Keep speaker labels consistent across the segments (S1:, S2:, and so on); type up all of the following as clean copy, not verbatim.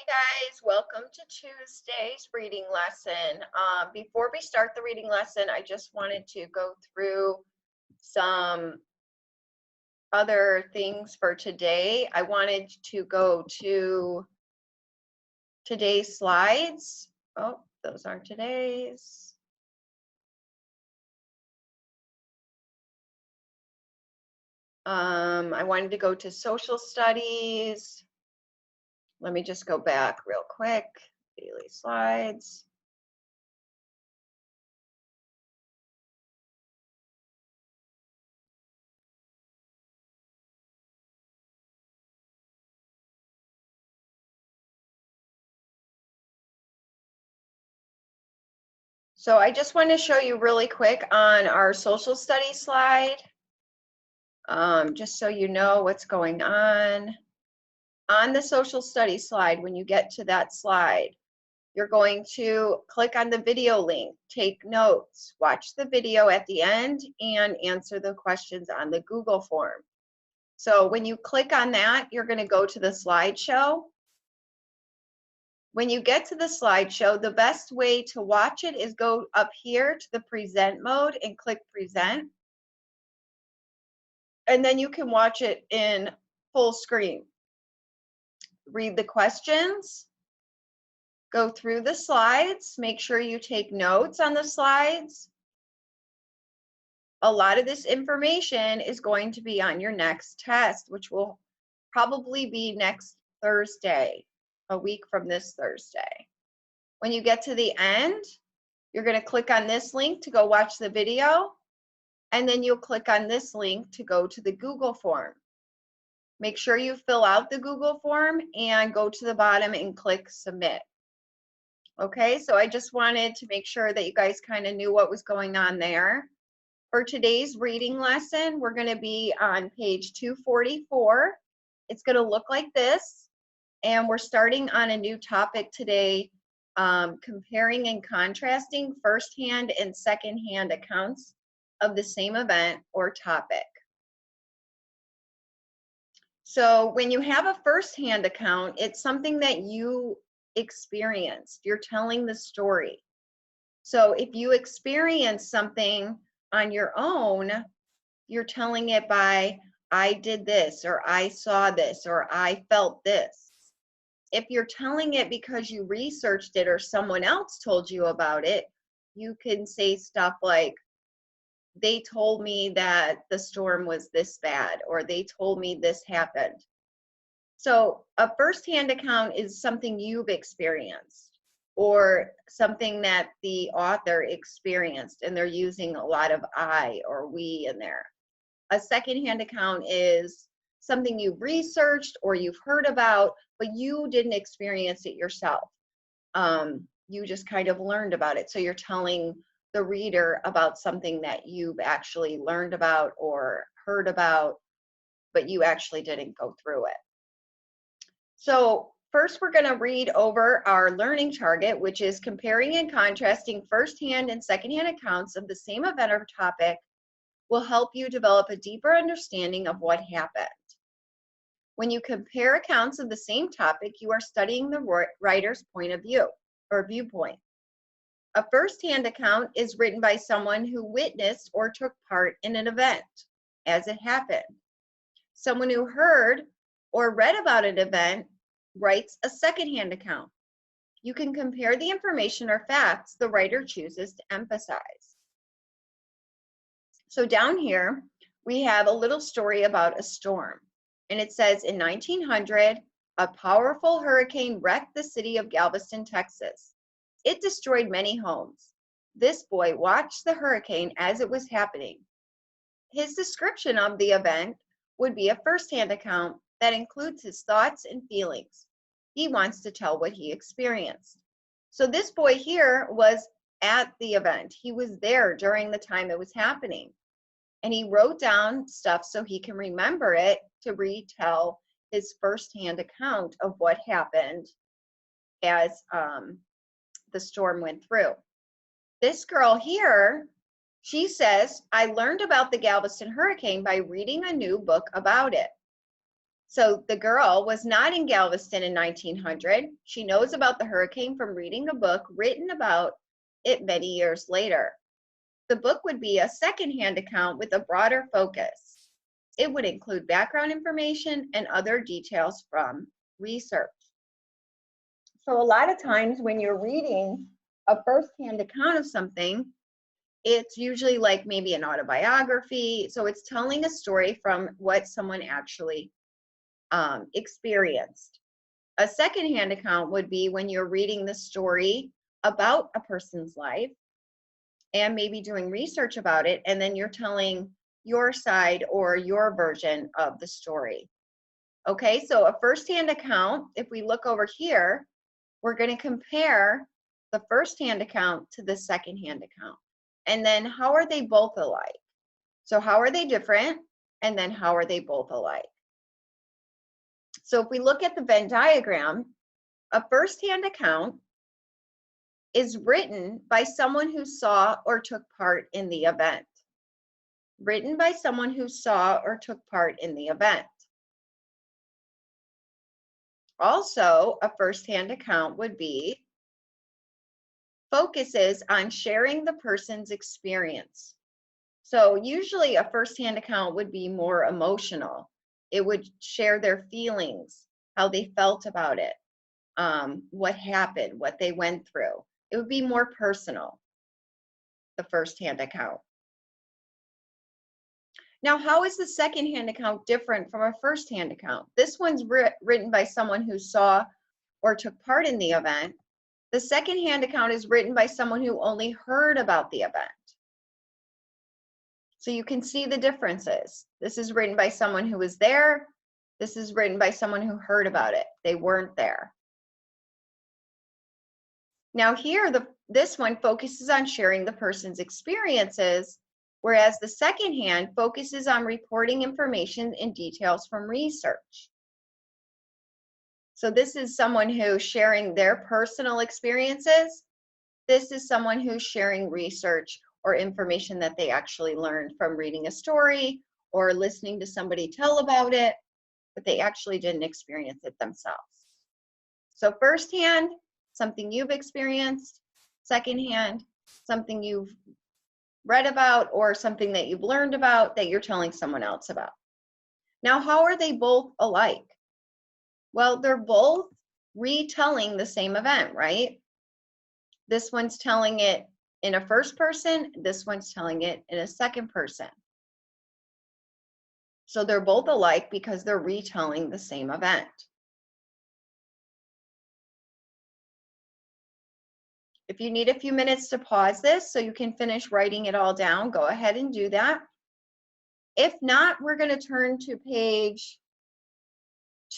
S1: Guys, welcome to Tuesday's reading lesson. Before we start the reading lesson, I just wanted to go through some other things for today. I wanted to go to today's slides. Oh, those aren't today's. I wanted to go to social studies. Let me just go back real quick. Daily slides. So I just want to show you really quick on our social studies slide, just so you know what's going on. On the social studies slide, when you get to that slide, you're going to click on the video link, take notes, watch the video at the end, and answer the questions on the Google form. So when you click on that, you're going to go to the slideshow. When you get to the slideshow, the best way to watch it is go up here to the present mode and click present. And then you can watch it in full screen. Read the questions, go through the slides, make sure you take notes on the slides. A lot of this information is going to be on your next test, which will probably be next Thursday, a week from this Thursday. When you get to the end, you're going to click on this link to go watch the video, and then you'll click on this link to go to the Google form. Make sure you fill out the Google form and go to the bottom and click submit. Okay, so I just wanted to make sure that you guys kind of knew what was going on there. For today's reading lesson, we're going to be on page 244. It's going to look like this, and we're starting on a new topic today, comparing and contrasting firsthand and secondhand accounts of the same event or topic. So when you have a firsthand account, it's something that you experienced. You're telling the story. So if you experience something on your own, you're telling it by, I did this, or I saw this, or I felt this. If you're telling it because you researched it or someone else told you about it, you can say stuff like, they told me that the storm was this bad, or they told me this happened. So a firsthand account is something you've experienced or something that the author experienced, and they're using a lot of I or we in there. A secondhand account is something you've researched or you've heard about, but you didn't experience it yourself. You just kind of learned about it. So you're telling the reader about something that you've actually learned about or heard about, but you actually didn't go through it. So first, we're going to read over our learning target, which is comparing and contrasting firsthand and secondhand accounts of the same event or topic will help you develop a deeper understanding of what happened. When you compare accounts of the same topic, you are studying the writer's point of view or viewpoint. A firsthand account is written by someone who witnessed or took part in an event as it happened. Someone who heard or read about an event writes a secondhand account. You can compare the information or facts the writer chooses to emphasize. So down here, we have a little story about a storm. And it says, in 1900, a powerful hurricane wrecked the city of Galveston, Texas. It destroyed many homes. This boy watched the hurricane as it was happening. His description of the event would be a firsthand account that includes his thoughts and feelings. He wants to tell what he experienced. So this boy here was at the event. He was there during the time it was happening. And he wrote down stuff so he can remember it to retell his firsthand account of what happened as the storm went through. This girl here, she says, I learned about the Galveston hurricane by reading a new book about it. So the girl was not in Galveston in 1900. She knows about the hurricane from reading a book written about it many years later. The book would be a secondhand account with a broader focus. It would include background information and other details from research. So a lot of times when you're reading a firsthand account of something, it's usually like maybe an autobiography. So it's telling a story from what someone actually experienced. A secondhand account would be when you're reading the story about a person's life and maybe doing research about it, and then you're telling your side or your version of the story. Okay, so a firsthand account, if we look over here, we're going to compare the firsthand account to the secondhand account. And then how are they both alike? So how are they different? And then how are they both alike? So if we look at the Venn diagram, a firsthand account is written by someone who saw or took part in the event. Written by someone who saw or took part in the event. Also, a firsthand account would be focuses on sharing the person's experience. So usually a firsthand account would be more emotional. It would share their feelings, how they felt about it, what happened, what they went through. It would be more personal, the firsthand account. Now, how is the secondhand account different from a firsthand account? This one's written by someone who saw or took part in the event. The secondhand account is written by someone who only heard about the event. So you can see the differences. This is written by someone who was there. This is written by someone who heard about it. They weren't there. Now here, this one focuses on sharing the person's experiences, whereas the secondhand focuses on reporting information and details from research. So this is someone who's sharing their personal experiences. This is someone who's sharing research or information that they actually learned from reading a story or listening to somebody tell about it, but they actually didn't experience it themselves. So firsthand, something you've experienced. Secondhand, something you've read about or something that you've learned about that you're telling someone else about. Now, how are they both alike? Well, they're both retelling the same event, right? This one's telling it in a first person, this one's telling it in a second person. So they're both alike because they're retelling the same event. If you need a few minutes to pause this so you can finish writing it all down, go ahead and do that. If not, we're going to turn to page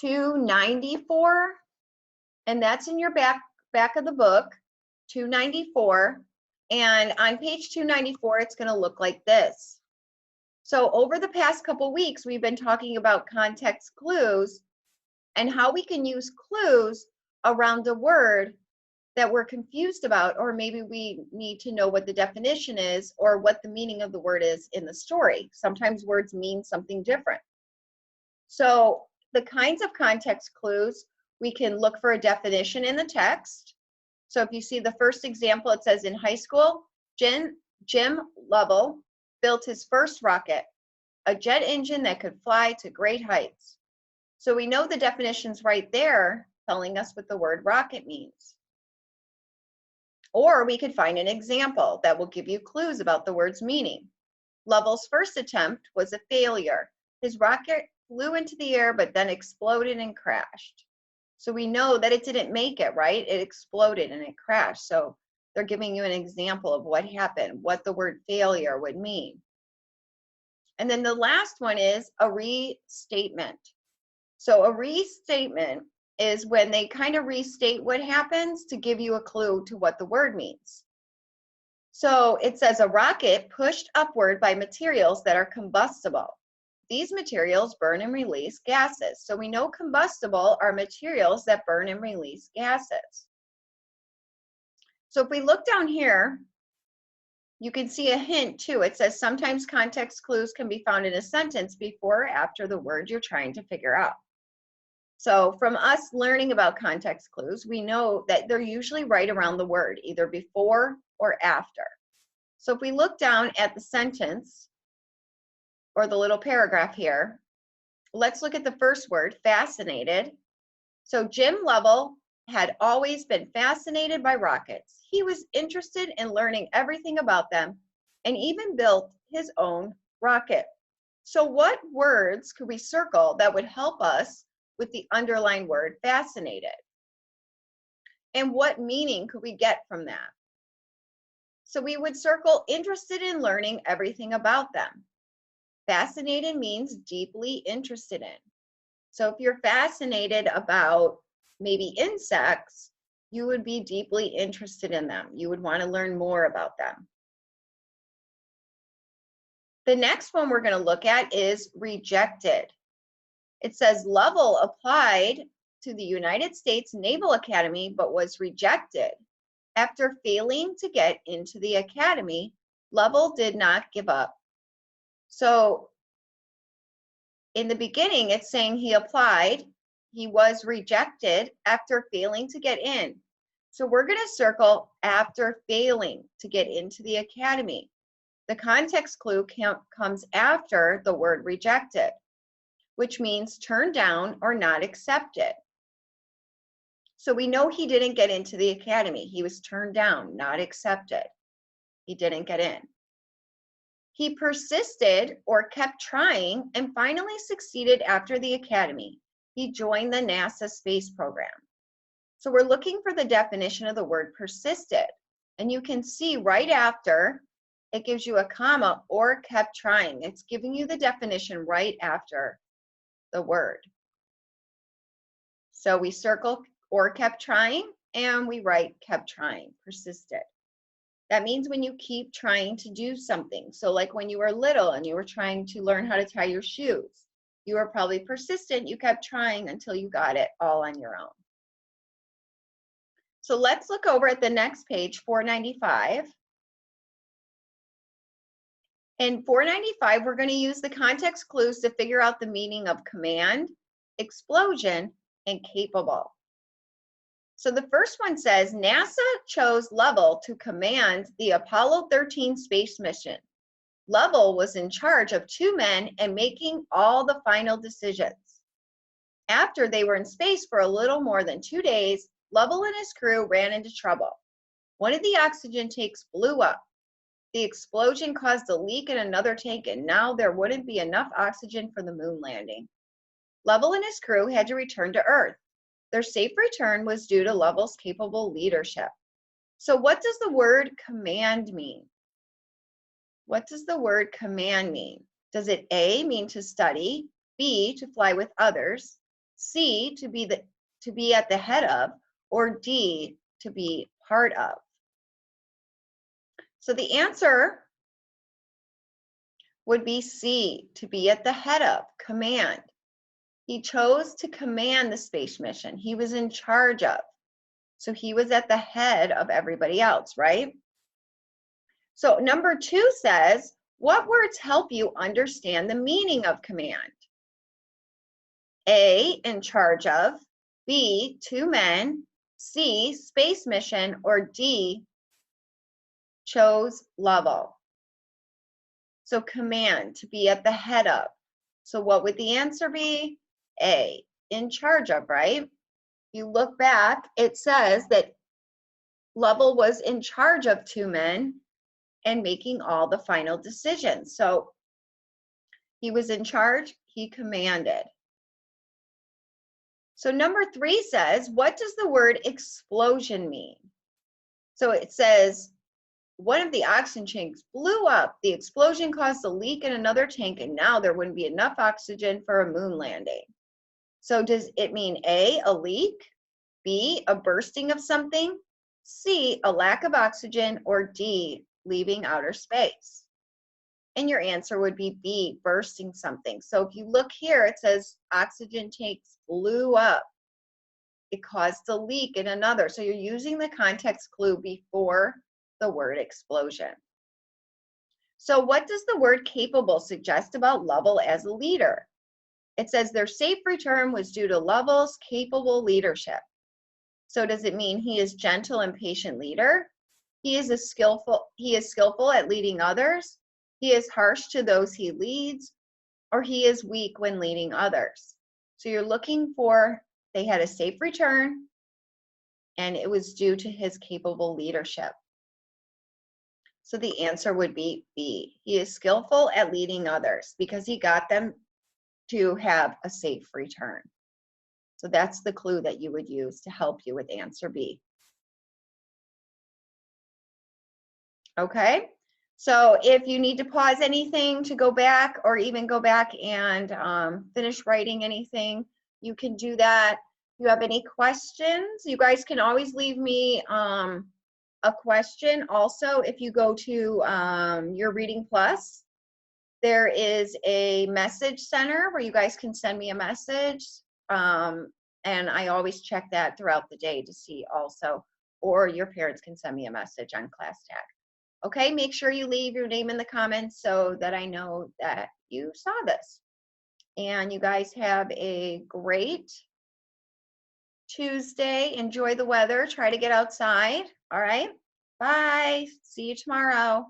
S1: 294, and that's in your back of the book, 294. And on page 294, it's going to look like this. So over the past couple weeks, we've been talking about context clues and how we can use clues around a word that we're confused about, or maybe we need to know what the definition is or what the meaning of the word is in the story. Sometimes words mean something different. So the kinds of context clues, we can look for a definition in the text. So if you see the first example, it says in high school, Jim Lovell built his first rocket, a jet engine that could fly to great heights. So we know the definition's right there telling us what the word rocket means. Or we could find an example that will give you clues about the word's meaning. Lovell's first attempt was a failure. His rocket flew into the air but then exploded and crashed. So we know that it didn't make it, right? It exploded and it crashed. So they're giving you an example of what happened, what the word failure would mean. And then the last one is a restatement. So a restatement is when they kind of restate what happens to give you a clue to what the word means. So it says a rocket pushed upward by materials that are combustible. These materials burn and release gases. So we know combustible are materials that burn and release gases. So if we look down here, you can see a hint too. It says sometimes context clues can be found in a sentence before or after the word you're trying to figure out. So from us learning about context clues, we know that they're usually right around the word, either before or after. So if we look down at the sentence or the little paragraph here, let's look at the first word, fascinated. So Jim Lovell had always been fascinated by rockets. He was interested in learning everything about them and even built his own rocket. So what words could we circle that would help us with the underlined word fascinated? And what meaning could we get from that? So we would circle interested in learning everything about them. Fascinated means deeply interested in. So if you're fascinated about maybe insects, you would be deeply interested in them. You would want to learn more about them. The next one we're going to look at is rejected. It says Lovell applied to the United States Naval Academy but was rejected. After failing to get into the academy, Lovell did not give up. So in the beginning, it's saying he applied, he was rejected after failing to get in. So we're going to circle after failing to get into the academy. The context clue comes after the word rejected, which means turned down or not accepted. So we know he didn't get into the academy. He was turned down, not accepted. He didn't get in. He persisted or kept trying and finally succeeded after the academy. He joined the NASA space program. So we're looking for the definition of the word persisted. And you can see right after, it gives you a comma or kept trying. It's giving you the definition right after the word. So we circle or kept trying and we write kept trying, persisted. That means when you keep trying to do something. So like when you were little and you were trying to learn how to tie your shoes, you were probably persistent. You kept trying until you got it all on your own. So let's look over at the next page, 495. In 495, we're going to use the context clues to figure out the meaning of command, explosion, and capable. So the first one says, NASA chose Lovell to command the Apollo 13 space mission. Lovell was in charge of 2 men and making all the final decisions. After they were in space for a little more than 2 days, Lovell and his crew ran into trouble. One of the oxygen tanks blew up. The explosion caused a leak in another tank, and now there wouldn't be enough oxygen for the moon landing. Lovell and his crew had to return to Earth. Their safe return was due to Lovell's capable leadership. So what does the word command mean? What does the word command mean? Does it A, mean to study, B, to fly with others, C, to be at the head of, or D, to be part of? So the answer would be C, to be at the head of, command. He chose to command the space mission. He was in charge of. So he was at the head of everybody else, right? So number 2 says, what words help you understand the meaning of command? A, in charge of, B, 2 men, C, space mission, or D, chose Lovell. So command, to be at the head of. So what would the answer be? A, in charge of, right? You look back, it says that Lovell was in charge of 2 men and making all the final decisions. So he was in charge, he commanded. So number 3 says, what does the word explosion mean? So it says, one of the oxygen tanks blew up. The explosion caused a leak in another tank, and now there wouldn't be enough oxygen for a moon landing. So does it mean A, a leak, B, a bursting of something, C, a lack of oxygen, or D, leaving outer space? And your answer would be B, bursting something. So if you look here, it says oxygen tanks blew up. It caused a leak in another. So you're using the context clue before the word explosion. So what does the word capable suggest about Lovell as a leader? It says their safe return was due to Lovell's capable leadership. So does it mean he is gentle and patient leader? He is skillful at leading others. He is harsh to those he leads, or he is weak when leading others. So you're looking for, they had a safe return, and it was due to his capable leadership. So the answer would be B. He is skillful at leading others because he got them to have a safe return. So that's the clue that you would use to help you with answer B. Okay, so if you need to pause anything to go back, or even go back and finish writing anything, you can do that. If you have any questions, you guys can always leave me a question. Also, if you go to your Reading Plus, there is a message center where you guys can send me a message. And I always check that throughout the day to see also, or your parents can send me a message on ClassTag. Okay, make sure you leave your name in the comments so that I know that you saw this. And you guys have a great Tuesday. Enjoy the weather. Try to get outside. All right. Bye. See you tomorrow.